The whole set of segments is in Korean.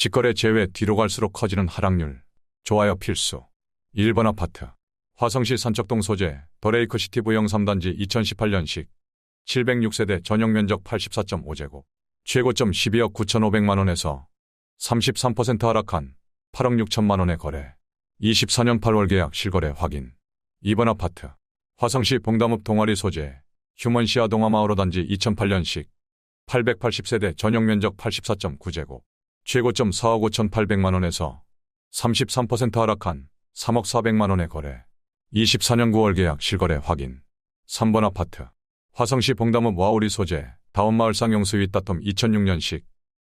직거래 제외 뒤로 갈수록 커지는 하락률. 좋아요 필수. 1번 아파트. 화성시 산적동 소재 더레이크시티 부영 3단지 2018년식 706세대 전용면적 84.5제곱. 최고점 12억 9,500만원에서 33% 하락한 8억 6천만원에 거래. 24년 8월 계약 실거래 확인. 2번 아파트. 화성시 봉담읍 동아리 소재 휴먼시아 동아마을호 단지 2008년식 880세대 전용면적 84.9제곱. 최고점 4억 5,800만원에서 33% 하락한 3억 400만원에 거래. 24년 9월 계약 실거래 확인. 3번 아파트. 화성시 봉담읍 와우리 소재 다운마을 쌍용 스윗 다툼 2006년식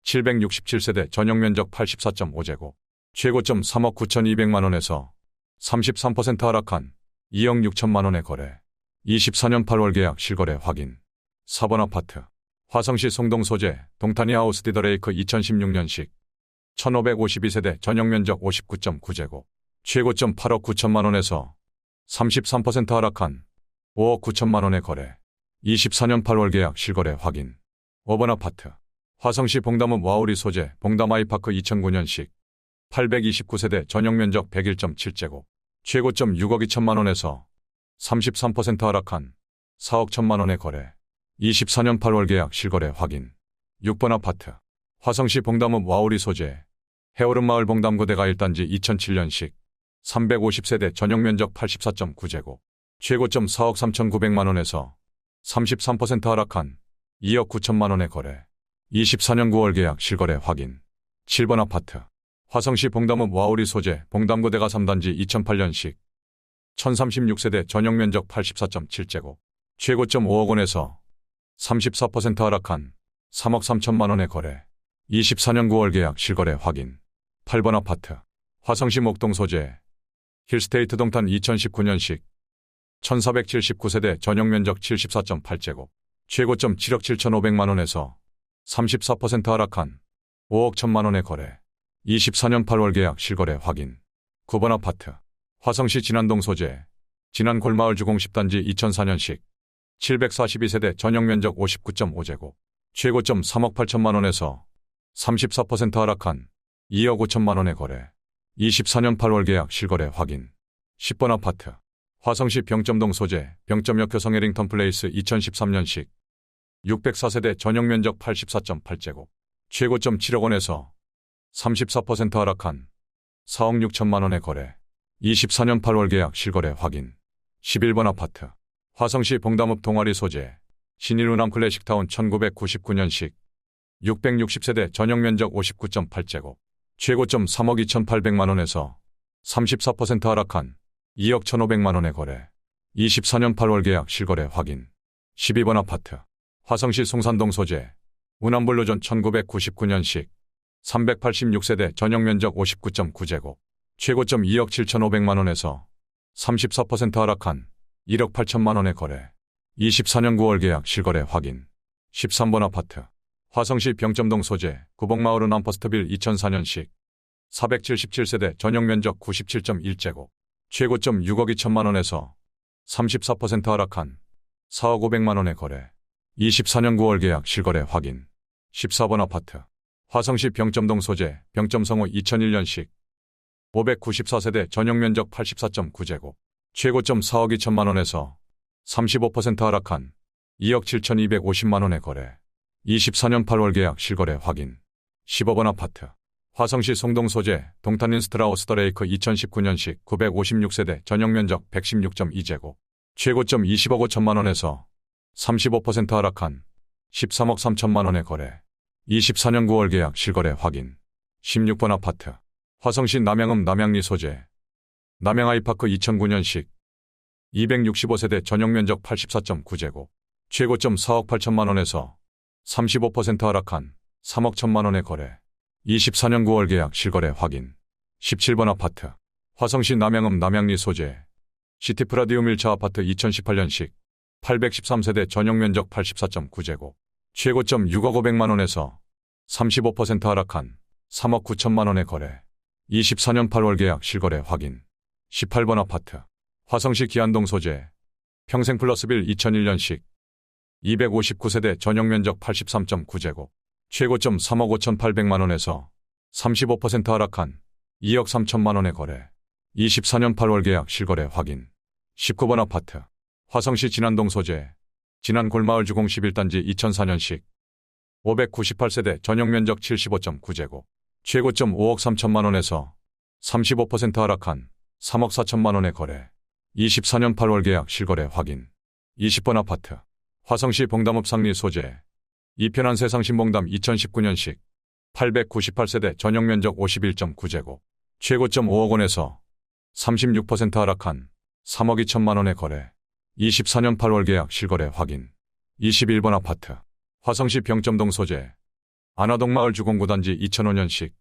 767세대 전용면적 84.5제곱. 최고점 3억 9,200만원에서 33% 하락한 2억 6천만원에 거래. 24년 8월 계약 실거래 확인. 4번 아파트. 화성시 송동 소재 동탄이 하우스 디더레이크 2016년식 1552세대 전용면적 59.9제곱. 최고점 8억 9천만원에서 33% 하락한 5억 9천만원에 거래. 24년 8월 계약 실거래 확인. 5번 아파트. 화성시 봉담읍 와우리 소재 봉담아이파크 2009년식 829세대 전용면적 101.7제곱. 최고점 6억 2천만원에서 33% 하락한 4억 1천만원에 거래. 24년 8월 계약 실거래 확인. 6번 아파트. 화성시 봉담읍 와우리 소재 해오름마을 봉담고대가 1단지 2007년식 350세대 전용면적 84.9제곱. 최고점 4억 3,900만원에서 33% 하락한 2억 9천만원에 거래. 24년 9월 계약 실거래 확인. 7번 아파트. 화성시 봉담읍 와우리 소재 봉담고대가 3단지 2008년식 1036세대 전용면적 84.7제곱. 최고점 5억 원에서 34% 하락한 3억 3천만원에 거래. 24년 9월 계약 실거래 확인. 8번 아파트. 화성시 목동 소재 힐스테이트 동탄 2019년식 1479세대 전용면적 74.8제곱. 최고점 7억 7,500만원에서 34% 하락한 5억 1천만원에 거래. 24년 8월 계약 실거래 확인. 9번 아파트. 화성시 진안동 소재 진안골마을 주공 10단지 2004년식 742세대 전용면적 59.5제곱. 최고점 3억 8천만원에서 34% 하락한 2억 5천만원에 거래. 24년 8월 계약 실거래 확인. 10번 아파트. 화성시 병점동 소재 병점역 교성 해링턴 플레이스 2013년식 604세대 전용면적 84.8제곱. 최고점 7억 원에서 34% 하락한 4억 6천만원에 거래. 24년 8월 계약 실거래 확인. 11번 아파트. 화성시 봉담읍 동아리 소재 신일우남 클래식타운 1999년식 660세대 전용면적 59.8제곱. 최고점 3억 2,800만원에서 34% 하락한 2억 1,500만원에 거래. 24년 8월 계약 실거래 확인. 12번 아파트. 화성시 송산동 소재 운암블루존 1999년식 386세대 전용면적 59.9제곱. 최고점 2억 7,500만원에서 34% 하락한 1억 8천만원에 거래. 24년 9월 계약 실거래 확인. 13번 아파트. 화성시 병점동 소재 구복마을은 암퍼스트빌 2004년식 477세대 전용면적 97.1제곱. 최고점 6억 2천만원에서 34% 하락한 4억 500만원에 거래. 24년 9월 계약 실거래 확인. 14번 아파트. 화성시 병점동 소재 병점성호 2001년식 594세대 전용면적 84.9제곱. 최고점 4억 2천만원에서 35% 하락한 2억 7,250만원에 거래. 24년 8월 계약 실거래 확인. 15번 아파트. 화성시 송동 소재 동탄인스트라우스 더레이크 2019년식 956세대 전용면적 116.2제곱. 최고점 20억 5천만원에서 35% 하락한 13억 3천만원에 거래. 24년 9월 계약 실거래 확인. 16번 아파트. 화성시 남양읍 남양리 소재 남양아이파크 2009년식 265세대 전용면적 84.9제곱. 최고점 4억 8천만원에서 35% 하락한 3억 1천만원에 거래. 24년 9월 계약 실거래 확인. 17번 아파트. 화성시 남양읍 남양리 소재 시티프라디움 1차 아파트 2018년식 813세대 전용면적 84.9제곱. 최고점 6억 500만원에서 35% 하락한 3억 9천만원에 거래. 24년 8월 계약 실거래 확인. 18번 아파트. 화성시 기안동 소재 평생플러스빌 2001년식 259세대 전용면적 83.9제곱. 최고점 3억 5,800만원에서 35% 하락한 2억 3천만 원의 거래. 24년 8월 계약 실거래 확인. 19번 아파트. 화성시 진안동 소재. 진안 골마을 주공 11단지 2004년식. 598세대 전용 면적 75.9제곱. 최고점 5억 3천만 원에서 35% 하락한 3억 4천만 원의 거래. 24년 8월 계약 실거래 확인. 20번 아파트. 화성시 봉담읍 상리 소재. 이편한 세상신봉담 2019년식. 898세대 전용 면적 51.9제곱. 최고점 5억 원에서 36% 하락한 3억 2천만 원의 거래. 24년 8월 계약 실거래 확인. 21번 아파트. 화성시 병점동 소재. 안화동 마을 주공 9단지 2005년식.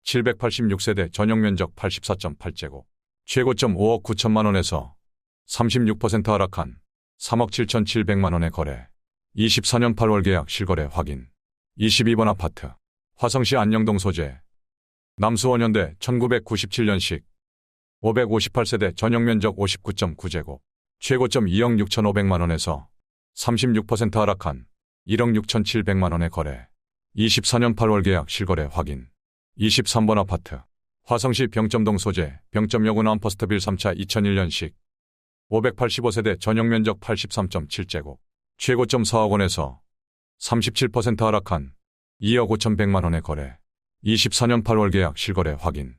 786세대 전용 면적 84.8제곱. 최고점 5억 9천만 원에서 36% 하락한 3억 7,700만 원의 거래. 24년 8월 계약 실거래 확인. 22번 아파트. 화성시 안녕동 소재. 남수원현대 1997년식. 558세대 전용 면적 59.9제곱. 최고점 2억 6,500만 원에서 36% 하락한 1억 6,700만 원의 거래. 24년 8월 계약 실거래 확인. 23번 아파트. 화성시 병점동 소재. 병점역은 암퍼스트빌 3차 2001년식. 585세대 전용 면적 83.7제곱. 최고점 4억 원에서 37% 하락한 2억 5,100만 원의 거래. 24년 8월 계약 실거래 확인.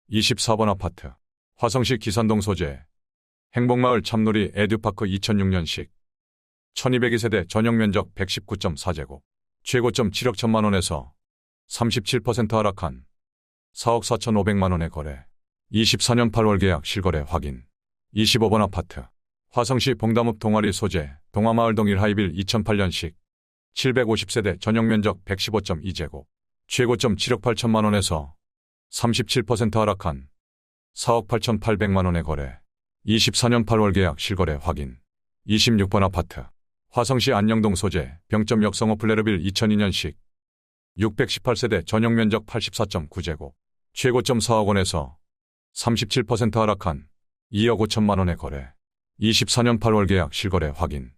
24번 아파트. 화성시 기산동 소재. 행복마을 참놀이 에듀파크 2006년식. 1202세대 전용 면적 119.4제곱. 최고점 7억 1천만 원에서 37% 하락한 4억 4,500만 원의 거래. 24년 8월 계약 실거래 확인. 25번 아파트. 화성시 봉담읍 동아리 소재. 동화마을동 1하이빌 2008년식. 750세대 전용 면적 115.2제곱. 최고점 7억 8천만 원에서 37% 하락한 4억 8,800만 원의 거래. 24년 8월 계약 실거래 확인. 26번 아파트. 화성시 안녕동 소재. 병점역 성호 플레르빌 2002년식. 618세대 전용 면적 84.9제곱. 최고점 4억 원에서 37% 하락한 2억 5천만 원의 거래. 24년 8월 계약 실거래 확인.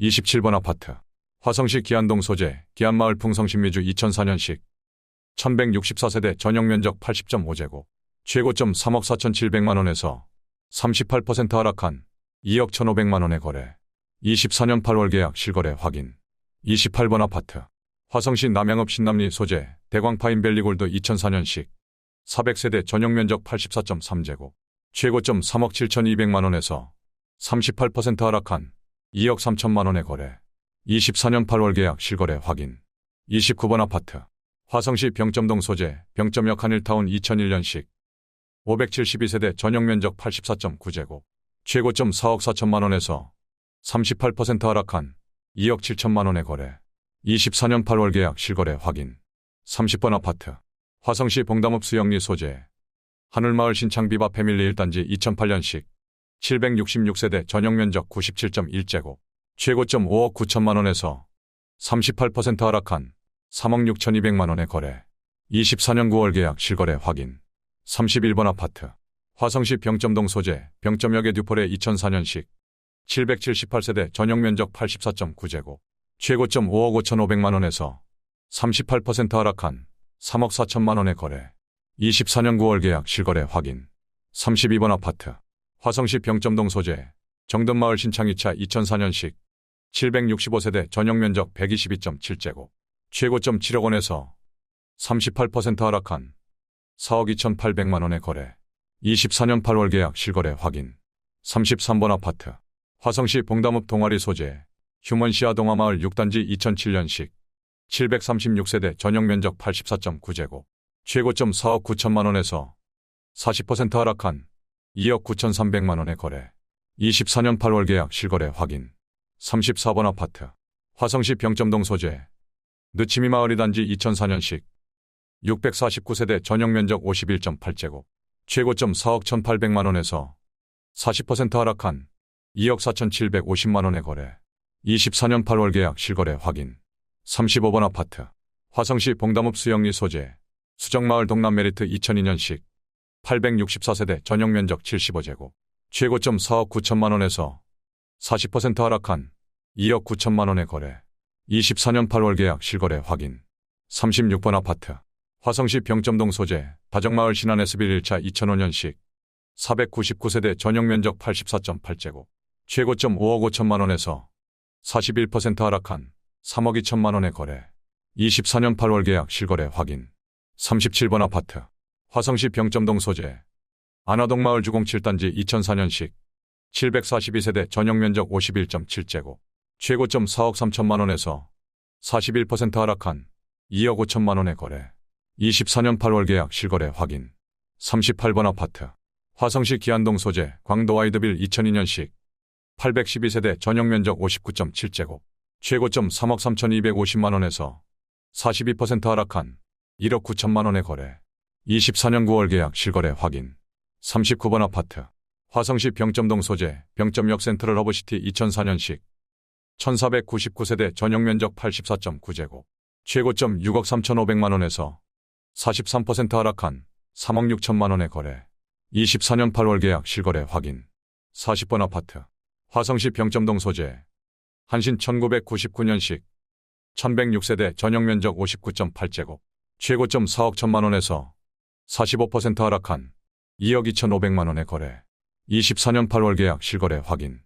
27번 아파트. 화성시 기안동 소재. 기안마을 풍성신미주 2004년식. 1164세대 전용 면적 80.5제곱. 최고점 3억 4,700만 원에서 38% 하락한 2억 1,500만 원의 거래. 24년 8월 계약 실거래 확인. 28번 아파트. 화성시 남양읍 신남리 소재. 대광파인밸리골드 2004년식. 400세대 전용 면적 84.3제곱. 최고점 3억 7,200만 원에서 38% 하락한 2억 3천만 원의 거래. 24년 8월 계약 실거래 확인. 29번 아파트. 화성시 병점동 소재. 병점역 한일타운 2001년식. 572세대 전용 면적 84.9제곱. 최고점 4억 4천만 원에서 38% 하락한 2억 7천만 원의 거래. 24년 8월 계약 실거래 확인. 30번 아파트. 화성시 봉담읍 수영리 소재. 하늘마을 신창비바 패밀리 1단지 2008년식. 766세대 전용 면적 97.1제곱. 최고점 5억 9천만 원에서 38% 하락한 3억 6,200만 원의 거래. 24년 9월 계약 실거래 확인. 31번 아파트. 화성시 병점동 소재. 병점역의 듀폴의 2004년식. 778세대 전용 면적 84.9제곱. 최고점 5억 5,500만 원에서 38% 하락한 3억 4천만 원의 거래. 24년 9월 계약 실거래 확인. 32번 아파트. 화성시 병점동 소재. 정든마을 신창 2차 2004년식. 765세대 전용 면적 122.7제곱. 최고점 7억 원에서 38% 하락한 4억 2,800만 원의 거래. 24년 8월 계약 실거래 확인. 33번 아파트. 화성시 봉담읍 동아리 소재. 휴먼시아 동화마을 6단지 2007년식. 736세대 전용 면적 84.9제곱. 최고점 4억 9천만 원에서 40% 하락한 2억 9,300만 원의 거래. 24년 8월 계약 실거래 확인. 34번 아파트. 화성시 병점동 소재. 느치미 마을 2단지 2004년식. 649세대 전용 면적 51.8제곱. 최고점 4억 1,800만 원에서 40% 하락한 2억 4,750만 원의 거래. 24년 8월 계약 실거래 확인. 35번 아파트. 화성시 봉담읍 수영리 소재. 수정마을 동남 메리트 2002년식. 864세대 전용 면적 75제곱. 최고점 4억 9천만 원에서 40% 하락한 2억 9천만 원의 거래. 24년 8월 계약 실거래 확인. 36번 아파트. 화성시 병점동 소재 다정마을 신안 S1 1차 2005년식 499세대 전용 면적 84.8제곱 최고점 5억 5천만 원에서 41% 하락한 3억 2천만 원에 거래. 24년 8월 계약 실거래 확인. 37번 아파트 화성시 병점동 소재 안화동마을 주공 7단지 2004년식 742세대 전용 면적 51.7제곱 최고점 4억 3천만 원에서 41% 하락한 2억 5천만 원에 거래. 24년 8월 계약 실거래 확인. 38번 아파트 화성시 기안동 소재 광도 와이드빌 2002년식 812세대 전용 면적 59.7제곱 최고점 3억 3,250만 원에서 42% 하락한 1억 9천만 원에 거래. 24년 9월 계약 실거래 확인. 39번 아파트 화성시 병점동 소재 병점역 센트럴 허브시티 2004년식 1499세대 전용 면적 84.9제곱 최고점 6억 3,500만 원에서 43% 하락한 3억 6천만 원에 거래. 24년 8월 계약 실거래 확인. 40번 아파트 화성시 병점동 소재 한신 1999년식 1106세대 전용 면적 59.8제곱 최고점 4억 1천만 원에서 45% 하락한 2억 2,500만 원에 거래. 24년 8월 계약 실거래 확인.